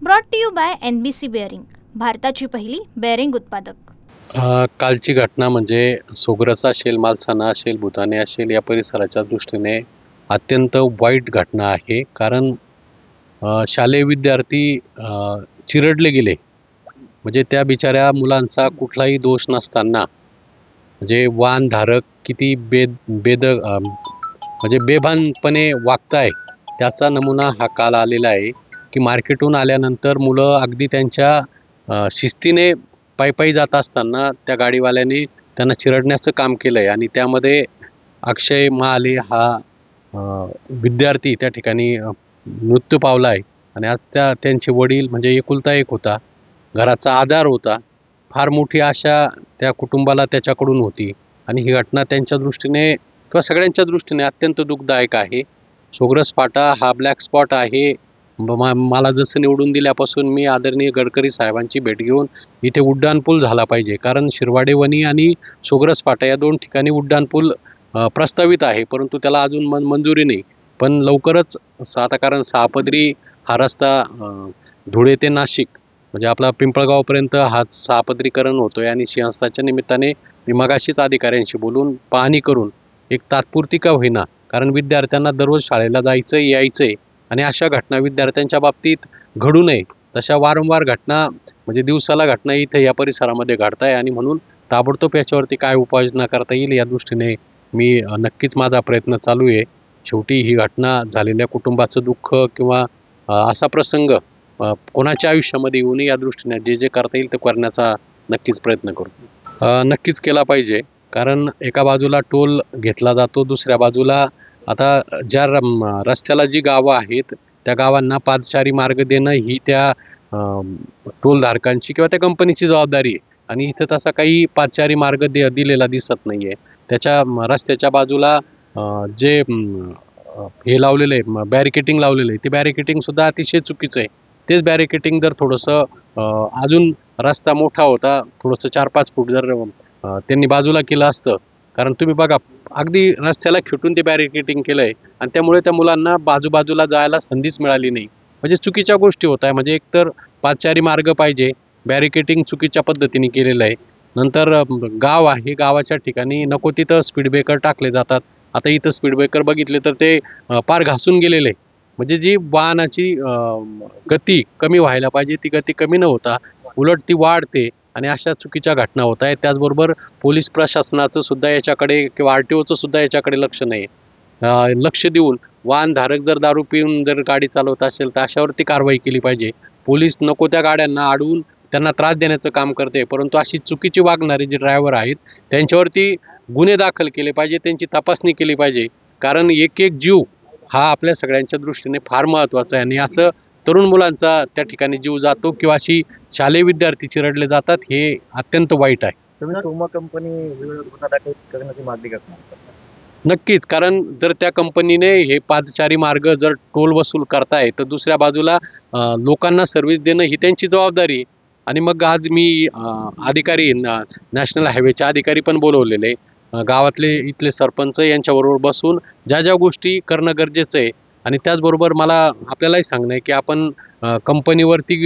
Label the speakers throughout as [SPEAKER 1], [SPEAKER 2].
[SPEAKER 1] Brought to you by NBC bearing, भारताची पहिली bearing उत्पादक।
[SPEAKER 2] कालची घटना म्हणजे सोग्रसा असेल, मालसाना असेल, भूताने असेल या परिसराच्या दृष्टीने अत्यंत वाईट घटना आहे। कारण शालेय विद्यार्थी चिरडले गेले, म्हणजे त्या बिचाऱ्या मुलांचा कुठलाही दोष नसताना म्हणजे वाहनधारक किती म्हणजे बेभानपणे वागताय त्याचा नमुना हा काल आलेला आहे की मार्केटहून आल्यानंतर मुलं अगदी त्यांच्या शिस्तीने पायी जात असताना त्या गाडीवाल्याने त्यांना चिरडण्याचं काम केलंय आणि त्यामध्ये अक्षय महाले हा विद्यार्थी त्या ठिकाणी मृत्यू पावलाय आणि आज त्यांचे वडील म्हणजे एकुलता एक होता, घराचा आधार होता, फार मोठी आशा त्या कुटुंबाला त्याच्याकडून होती आणि ही घटना त्यांच्या दृष्टीने किंवा सगळ्यांच्या दृष्टीने अत्यंत दुःखदायक आहे। सोग्रस फाटा हा ब्लॅक स्पॉट आहे। मला जसं निवडून दिल्यापासून मी आदरणीय गडकरी साहेबांची भेट घेऊन इथे उड्डाणपूल झाला पाहिजे, कारण शिरवाडे वनी आणि सोग्रस फाटा या दोन ठिकाणी उड्डाणपूल प्रस्तावित आहे, परंतु त्याला अजून मंजुरी नाही। पण लवकरच आता कारण सहापदरी हा रस्ता धुळे ते नाशिक म्हणजे आपला पिंपळगावपर्यंत हा सहापदरीकरण होतोय आणि सिंहस्थाच्या निमित्ताने मी मगाशीच अधिकाऱ्यांशी बोलून पाहणी करून एक तात्पुरती का होईना, कारण विद्यार्थ्यांना दररोज शाळेला जायचं यायचंय आणि अशा घटना विद्यार्थ्यांच्या बाबतीत घडू नये तशा वारंवार घटना म्हणजे दिवसाला घटना इथे या परिसरामध्ये घडताय आणि म्हणून ताबडतोब याच्यावरती काय उपाययोजना करता येईल या दृष्टीने मी नक्कीच माझा प्रयत्न चालू आहे। शेवटी ही घटना झालेल्या कुटुंबाचं दुःख किंवा असा प्रसंग कोणाच्या आयुष्यामध्ये येऊ नये या दृष्टीने जे करता येईल ते करण्याचा नक्कीच प्रयत्न करू। नक्कीच केला पाहिजे, कारण एका बाजूला टोल घेतला जातो, दुसऱ्या बाजूला आता ज्या रस्त्याला जी गावं आहेत त्या गावांना पादचारी मार्ग देणं ही त्या टोलधारकांची किंवा त्या कंपनीची जबाबदारी आहे आणि इथं तसा काही पादचारी मार्ग दिलेला दिसत नाही आहे। त्याच्या रस्त्याच्या बाजूला जे हे लावलेलं आहे बॅरिकेटिंग लावलेलं आहे ते बॅरिकेटिंगसुद्धा अतिशय चुकीचं आहे। तेच बॅरिकेटिंग जर थोडंसं अजून रस्ता मोठा होता, थोडंसं 4-5 फूट जर त्यांनी बाजूला केलं असतं, कारण तुम्ही बघा अगदी रस्त्याला खिटून ते बॅरिकेटिंग केलं आहे आणि त्यामुळे त्या मुलांना बाजूला जायला संधीच मिळाली नाही। म्हणजे चुकीच्या गोष्टी होत आहे, म्हणजे एकतर पादचारी मार्ग पाहिजे, बॅरिकेटिंग चुकीच्या पद्धतीने केलेलं आहे, नंतर गाव आहे, गावाच्या ठिकाणी नको तिथं स्पीड ब्रेकर टाकले जातात। आता इथं स्पीड ब्रेकर बघितले तर ते पार घासून गेलेले, म्हणजे जी वाहनाची गती कमी व्हायला पाहिजे ती गती कमी न होता उलट ती वाढते आणि अशा चुकीच्या घटना होत आहेत। त्याचबरोबर पोलीस प्रशासनाचं सुद्धा याच्याकडे किंवा RTOचं सुद्धा याच्याकडे लक्ष नाही। लक्ष देऊन वाहनधारक जर दारू पिऊन जर गाडी चालवत असेल तर अशावरती कारवाई केली पाहिजे। पोलीस नको त्या गाड्यांना अडवून त्यांना त्रास देण्याचं काम करते, परंतु अशी चुकीची वागणारे जे ड्रायव्हर आहेत त्यांच्यावरती गुन्हे दाखल केले पाहिजे, त्यांची तपासणी केली पाहिजे, कारण एक जीव हा आपल्या सगळ्यांच्या दृष्टीने फार महत्त्वाचा आहे आणि असं तरुण मुलांचा त्या ठिकाणी जीव जातो किंवा अशी शालेय विद्यार्थी चिरडले जातात, हे अत्यंत वाईट आहे।
[SPEAKER 3] तुम्ही टोमा कंपनी गुन्हा दाखल करण्याची मागणी करता?
[SPEAKER 2] नक्कीच, कारण जर त्या कंपनीने हे पादचारी मार्ग जर टोल वसूल करताय तर दुसऱ्या बाजूला लोकांना सर्व्हिस देणं ही त्यांची जबाबदारी आहे। आणि मग आज मी अधिकारी नॅशनल हायवेचे अधिकारी पण बोलवलेले, गावातले इथले सरपंच यांच्याबरोबर बसून ज्या गोष्टी करणं गरजेचं आहे आणि त्याचबरोबर मला आपल्यालाही सांगणं आहे की आपण कंपनीवरती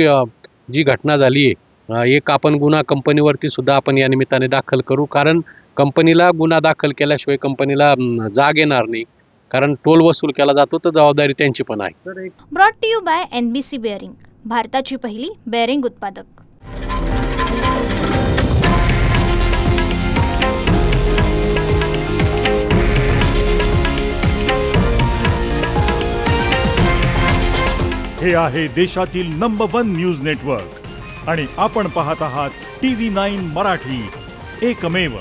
[SPEAKER 2] जी घटना झाली आहे एक आपण गुन्हा कंपनीवरती सुद्धा आपण या निमित्ताने दाखल करू, कारण कंपनीला गुन्हा दाखल केल्याशिवाय कंपनीला जाग येणार नाही, कारण टोल वसूल केला जातो तर जबाबदारी त्यांची पण आहे।
[SPEAKER 1] Brought to you by NBC bearing, भारताची पहिली बेअरिंग उत्पादक।
[SPEAKER 4] हे आहे देशातील नंबर 1 न्यूज नेटवर्क आणि आपण पाहत आहात TV9 मराठी, एकमेव।